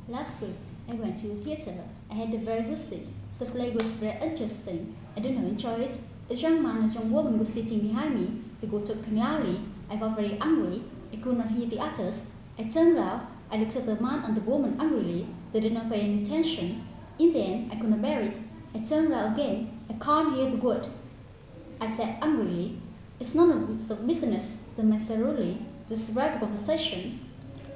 Last week, I went to theatre. I had a very good seat. The play was very interesting. I did not enjoy it. A young man and a young woman were sitting behind me. They were talking loudly. I got very angry. I could not hear the actors. I turned round. I looked at the man and the woman angrily. They did not pay any attention. In the end, I could not bear it. I turned round again. I can't hear the word. I said angrily, "It's none of the business." The master rudely. This is private conversation.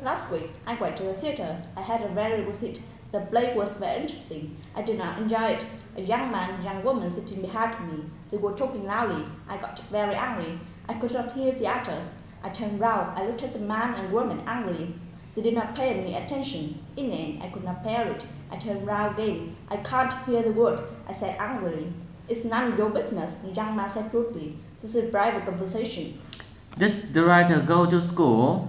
Last week, I went to the theatre. I had a very good seat. The play was very interesting. I did not enjoy it. A young man and young woman sitting behind me. They were talking loudly. I got very angry. I could not hear the actors. I turned round. I looked at the man and woman angrily. They did not pay any attention. In the end, I could not bear it. I turned round again. I can't hear the word. I said angrily, "It's none of your business," the young man said rudely. This is private conversation. Did the writer go to school?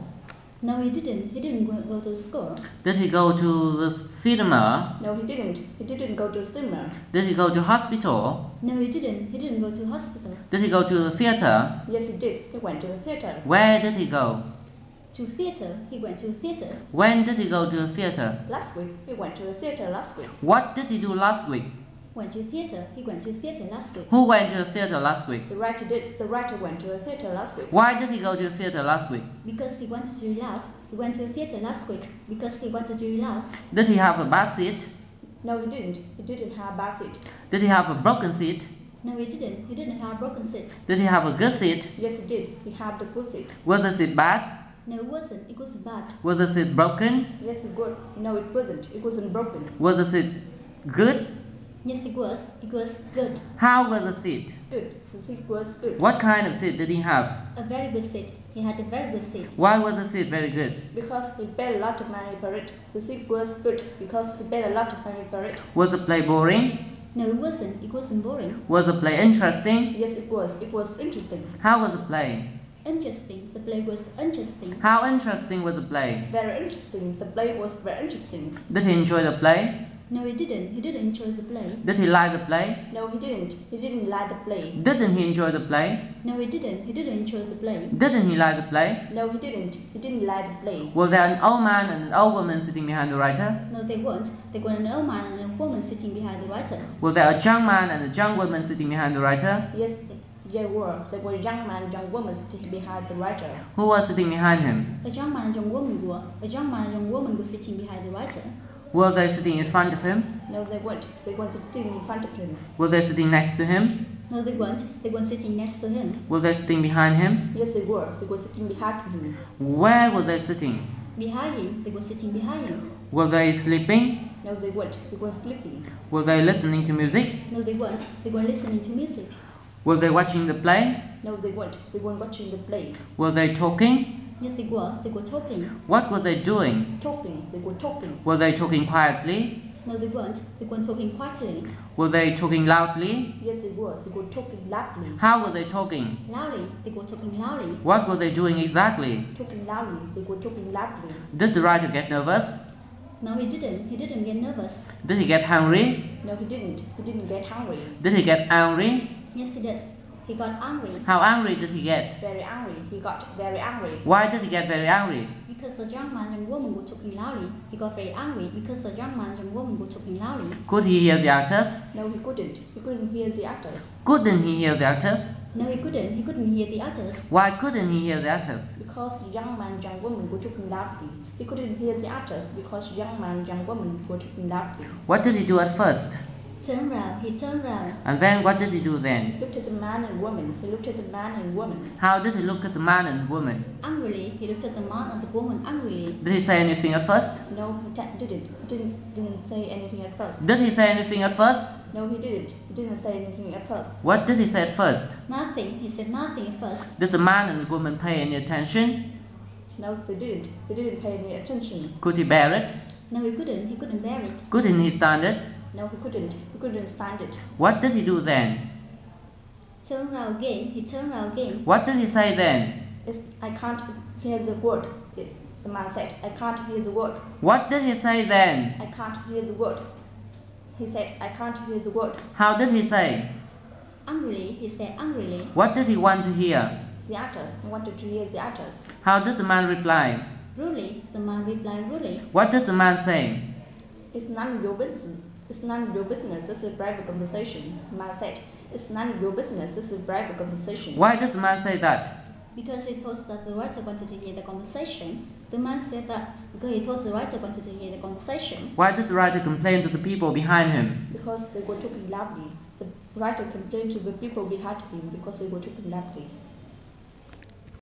No, he didn't. He didn't go to school. Did he go to the cinema? No, he didn't. He didn't go to cinema. Did he go to hospital? No, he didn't. He didn't go to hospital. Did he go to the theater? Yes, he did. He went to the theatre. Where did he go? To theatre. He went to theatre. When did he go to the theater? Last week, he went to the theatre last week. What did he do last week? Went to theatre. He went to theatre last week. Who went to the theater last week? The writer did. The writer went to the theatre last week. Why did he go to the theater last week? Because he wanted to relax. He went to the theatre last week because he wanted to relax. Did he have a bad seat? No, he didn't. He didn't have a bad seat. Did he have a broken seat? No, he didn't. He didn't have a broken seat. Did he have a good seat? Yes, he did. He had the good seat. Was the seat bad? No, it wasn't. It was bad. Was the seat broken? Yes, it was. No, it wasn't. It wasn't broken. Was the seat good? Yes, it was. It was good. How was the seat? Good. The seat was good. What kind of seat did he have? A very good seat. He had a very good seat. Why was the seat very good? Because he paid a lot of money for it. The seat was good because he paid a lot of money for it. Was the play boring? No, it wasn't. It wasn't boring. Was the play interesting? Yes, it was. It was interesting. How was the play? Interesting. The play was interesting. How interesting was the play? Very interesting. The play was very interesting. Did he enjoy the play? No, he didn't. He didn't enjoy the play. Did he like the play? No, he didn't. He didn't like the play. Didn't he enjoy the play? No, he didn't. He didn't enjoy the play. Didn't he like the play? No, he didn't. He didn't like the play. Was there an old man and an old woman sitting behind the writer? No, they weren't. They were an old man and a woman sitting behind the writer. Was there a young man and a young woman sitting behind the writer? Yes, there were. There were a young man and young woman sitting behind the writer. Who was sitting behind him? A young man and young woman were. A young man and young woman were sitting behind the writer. Were they sitting in front of him? No, they weren't. They weren't sitting in front of him. Were they sitting next to him? No, they weren't. They weren't sitting next to him. Were they sitting behind him? Yes, they were. They were sitting behind him. Where were they sitting? Behind him. They were sitting behind him. Were they sleeping? No, they weren't. They were sleeping. Were they listening to music? No, they weren't. They were listening to music. Were they watching the play? No, they weren't. They weren't watching the play. Were they talking? Yes, they were. They were talking. What were they doing? Talking. They were talking. Were they talking quietly? No, they weren't. They weren't talking quietly. Were they talking loudly? Yes, they were. They were talking loudly. How were they talking? Loudly. They were talking loudly. What were they doing exactly? Talking loudly. They were talking loudly. Did the writer get nervous? No, he didn't. He didn't get nervous. Did he get hungry? No, he didn't. He didn't get hungry. Did he get angry? Yes, he did. He got angry. How angry did he get? Very angry. He got very angry. Why did he get very angry? Because the young man and woman were talking loudly. He got very angry because the young man and woman were talking loudly. Could he hear the actors? No, he couldn't. He couldn't hear the actors. Couldn't he hear the actors? No, he couldn't. He couldn't hear the others. Why couldn't he hear the actors? Because the young man and young woman were talking loudly. He couldn't hear the actors because the young man and young woman were talking loudly. What did he do at first? Turn round. He turned round. And then what did he do then? He looked at the man and woman. He looked at the man and woman. How did he look at the man and woman? Angrily, he looked at the man and the woman angrily. Did he say anything at first? No, he didn't. He didn't say anything at first. Did he say anything at first? No, he didn't. He didn't say anything at first. What did he say at first? Nothing. He said nothing at first. Did the man and the woman pay any attention? No, they didn't. They didn't pay any attention. Could he bear it? No, he couldn't. He couldn't bear it. Couldn't he stand it? No, he couldn't. He couldn't stand it. What did he do then? Turn round again. He turned round again. What did he say then? I can't hear the word. The man said, I can't hear the word. What did he say then? I can't hear the word. He said, I can't hear the word. How did he say? Angrily, he said angrily. What did he want to hear? The actors. He wanted to hear the actors. How did the man reply? Rudely, the man replied rudely. What did the man say? It's none of your business. It's none of your business. This is a private conversation. The man said, it's none of your business. This is a private conversation. Why did the man say that? Because he thought that the writer wanted to hear the conversation. The man said that because he thought the writer wanted to hear the conversation. Why did the writer complain to the people behind him? Because they were talking loudly. The writer complained to the people behind him because they were talking loudly.